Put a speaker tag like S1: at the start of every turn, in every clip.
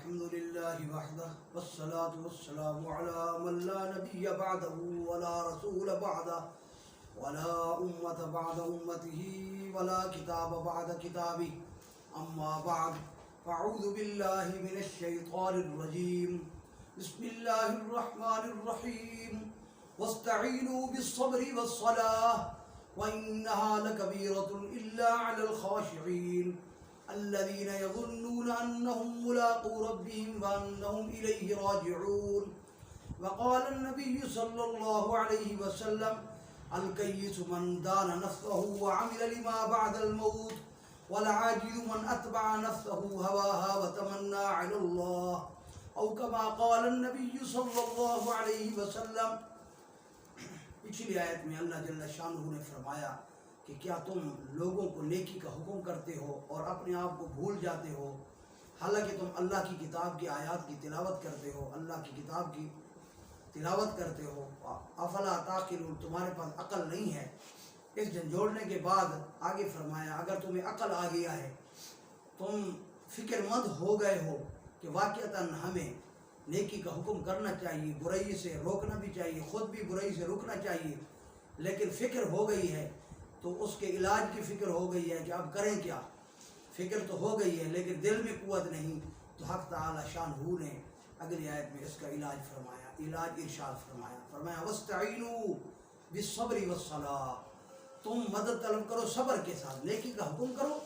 S1: الحمد لله وحده والصلاة والسلام على من لا نبي بعده ولا رسول بعده ولا أمة بعد أمته ولا كتاب بعد كتابه أما بعد فأعوذ بالله من الشيطان الرجيم بسم الله الرحمن الرحيم واستعينوا بالصبر والصلاة وإنها لكبيرة إلا على الخاشعين الذين يظنون أنهم ملاقو ربهم وأنهم إليه راجعون. وقال النبي صلى الله عليه وسلم الكيس من دان نفسه وعمل لما بعد الموت والعاجز من أتبع نفسه هواها وتمنى على الله أو كما قال النبي صلى الله عليه وسلم. پچھلی آیت میں اللہ جل شانہ نے فرمایا کہ کیا تم لوگوں کو نیکی کا حکم کرتے ہو اور اپنے آپ کو بھول جاتے ہو، حالانکہ تم اللہ کی کتاب کی آیات کی تلاوت کرتے ہو، اللہ کی کتاب کی تلاوت کرتے ہو. افلا تعقلون، تمہارے پاس عقل نہیں ہے. اس جھنجھوڑنے کے بعد آگے فرمایا اگر تمہیں عقل آ گیا ہے، تم فکر مند ہو گئے ہو کہ واقعتاً ہمیں نیکی کا حکم کرنا چاہیے، برائی سے روکنا بھی چاہیے، خود بھی برائی سے رکنا چاہیے، لیکن فکر ہو گئی ہے تو اس کے علاج کی فکر ہو گئی ہے کہ اب کریں کیا. فکر تو ہو گئی ہے لیکن دل میں قوت نہیں، تو حق تعالی شانہ نے اگلی آیت میں اس کا علاج فرمایا، علاج ارشاد فرمایا وَاسْتَعِينُوا بِالصَّبْرِ وَالصَّلَاةِ، تم مدد طلب کرو صبر کے ساتھ، نیکی کا حکم کرو،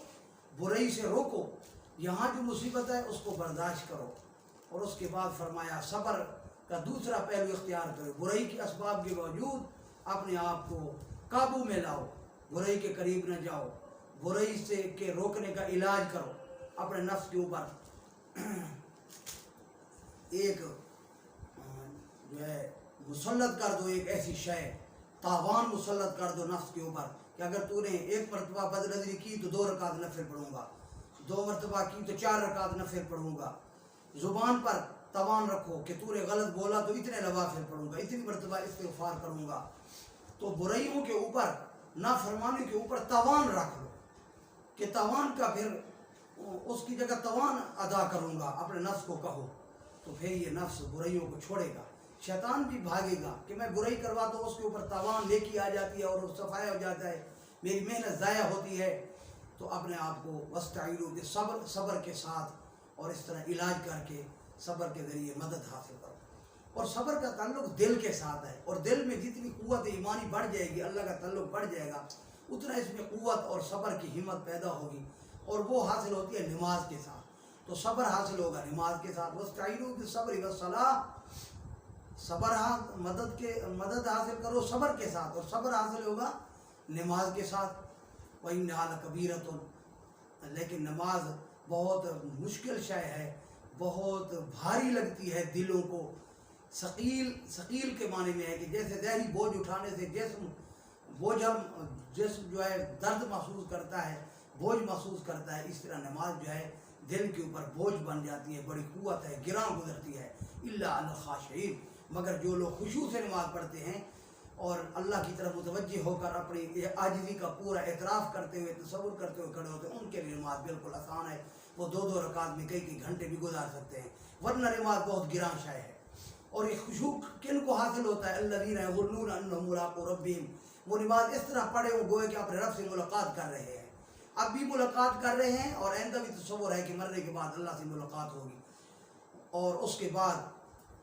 S1: برائی سے روکو، یہاں جو مصیبت ہے اس کو برداشت کرو. اور اس کے بعد فرمایا صبر کا دوسرا پہلو اختیار کرو، برائی کے اسباب کے باوجود اپنے آپ کو قابو میں لاؤ، برائی کے قریب نہ جاؤ، برائی سے کے روکنے کا علاج کرو. اپنے نفس کے اوپر ایک جو ہے مسلط کر دو، ایک ایسی شے تاوان مسلط کر دو نفس کے اوپر کہ اگر تو نے ایک مرتبہ بد نظری کی تو 2 رکعت نفل پڑھوں گا، 2 مرتبہ کی تو 4 رکعت نفل پڑھوں گا. زبان پر توان رکھو کہ تو نے غلط بولا تو اتنے نوافل پڑھوں گا، اتنی مرتبہ استغفار کروں گا. تو برائیوں کے اوپر، نافرمانی کے اوپر توان رکھ لو کہ توان کا پھر اس کی جگہ توان ادا کروں گا. اپنے نفس کو کہو تو پھر یہ نفس برائیوں کو چھوڑے گا. شیطان بھی بھاگے گا کہ میں برائی کرواتا ہوں، اس کے اوپر توان نیکی آ جاتی ہے اور وہ صفائی ہو جاتا ہے، میری محنت ضائع ہوتی ہے. تو اپنے آپ کو واستعینوا بالصبر، صبر کے ساتھ اور اس طرح علاج کر کے صبر کے ذریعے مدد حاصل کرو. اور صبر کا تعلق دل کے ساتھ ہے، اور دل میں جتنی قوت ایمانی بڑھ جائے گی، اللہ کا تعلق بڑھ جائے گا، اتنا اس میں قوت اور صبر کی ہمت پیدا ہوگی، اور وہ حاصل ہوتی ہے نماز کے ساتھ. تو صبر حاصل ہوگا نماز کے ساتھ. واستعینوا بالصبر والصلاۃ، مدد حاصل کرو صبر کے ساتھ، اور صبر حاصل ہوگا نماز کے ساتھ. وَإِنَّهَا لَكَبِيرَةٌ، لیکن نماز بہت مشکل شے ہے، بہت بھاری لگتی ہے دلوں کو. ثقیل کے معنی میں ہے کہ جیسے ظاہری بوجھ اٹھانے سے جسم جو ہے درد محسوس کرتا ہے، بوجھ محسوس کرتا ہے، اس طرح نماز جو ہے دل کے اوپر بوجھ بن جاتی ہے، بڑی قوت ہے، گراں گزرتی ہے. الا علی الخاشعین، مگر جو لوگ خشوع سے نماز پڑھتے ہیں اور اللہ کی طرف متوجہ ہو کر اپنی عاجزی کا پورا اعتراف کرتے ہوئے، تصور کرتے ہوئے کھڑے ہوتے ہیں، ان کے لیے نماز بالکل آسان ہے. وہ 2 رکعت میں کئی گھنٹے بھی گزار سکتے ہیں، ورنہ نماز بہت گراں شے ہے. اور یہ خشوع کن کو حاصل ہوتا ہے؟ الذین یظنون انہم ملاقو ربہم، وہ نماز اس طرح پڑھے وہ گوئے کہ اپنے رب سے ملاقات کر رہے ہیں، اب بھی ملاقات کر رہے ہیں، اور آئندہ بھی تصور ہے کہ مرنے کے بعد اللہ سے ملاقات ہوگی. اور اس کے بعد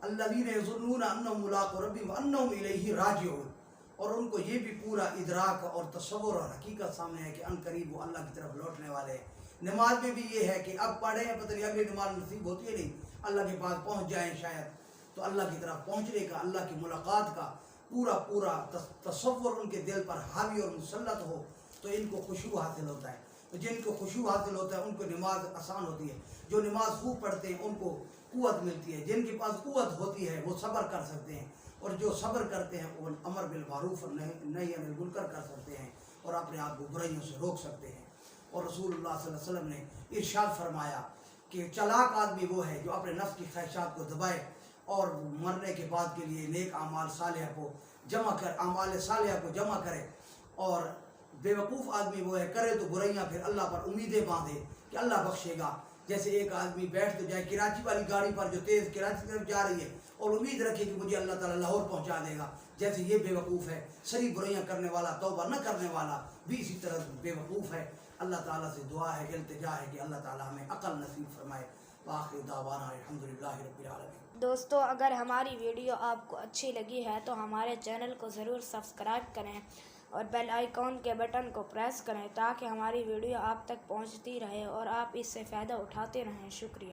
S1: الذین یظنون انہم ملاقو ربہم وانہم الیہ راجعون، اور ان کو یہ بھی پورا ادراک اور تصور اور حقیقت سامنے ہے کہ ان قریب وہ اللہ کی طرف لوٹنے والے ہیں. نماز میں بھی یہ ہے کہ اب پڑھیں، پتہ نہیں اگلی نماز نصیب ہوتی ہے نہیں، اللہ کے پاس پہنچ جائیں شاید، تو اللہ کی طرف پہنچنے کا، اللہ کی ملاقات کا پورا تصور ان کے دل پر حاوی اور مسلط ہو تو ان کو خشوع حاصل ہوتا ہے. تو جن کو خشوع حاصل ہوتا ہے ان کو نماز آسان ہوتی ہے، جو نماز خوب پڑھتے ہیں ان کو قوت ملتی ہے، جن کے پاس قوت ہوتی ہے وہ صبر کر سکتے ہیں، اور جو صبر کرتے ہیں وہ امر بالمعروف اور نہی عن المنکر کر سکتے ہیں، اور اپنے آپ کو برائیوں سے روک سکتے ہیں. اور رسول اللہ صلی اللہ علیہ وسلم نے ارشاد فرمایا کہ چالاک آدمی وہ ہے جو اپنے نفس کی خواہشات کو دبائے اور مرنے کے بعد کے لیے نیک اعمال صالحہ کو جمع کرے. اور بے وقوف آدمی وہ ہے کرے تو برائیاں پھر اللہ پر امیدیں باندھے کہ اللہ بخشے گا، جیسے ایک آدمی بیٹھ تو جائے کراچی والی گاڑی پر جو تیز کراچی طرف جا رہی ہے اور امید رکھے کہ مجھے اللہ تعالیٰ لاہور پہنچا دے گا، جیسے یہ بے وقوف ہے، سری برائیاں کرنے والا، توبہ نہ کرنے والا بھی اسی طرح بے وقوف ہے۔ اللہ تعالیٰ سے دعا ہے، التجا ہے کہ اللہ تعالیٰ ہمیں عقل نصیب فرمائے۔ وآخر دعوانا الحمدللہ رب العالمین۔
S2: دوستو اگر ہماری ویڈیو آپ کو اچھی لگی ہے تو ہمارے چینل کو ضرور سبسکرائب کریں اور بیل آئیکن کے بٹن کو پریس کریں تاکہ ہماری ویڈیو آپ تک پہنچتی رہے اور آپ اس سے فائدہ اٹھاتے رہیں۔ شکریہ۔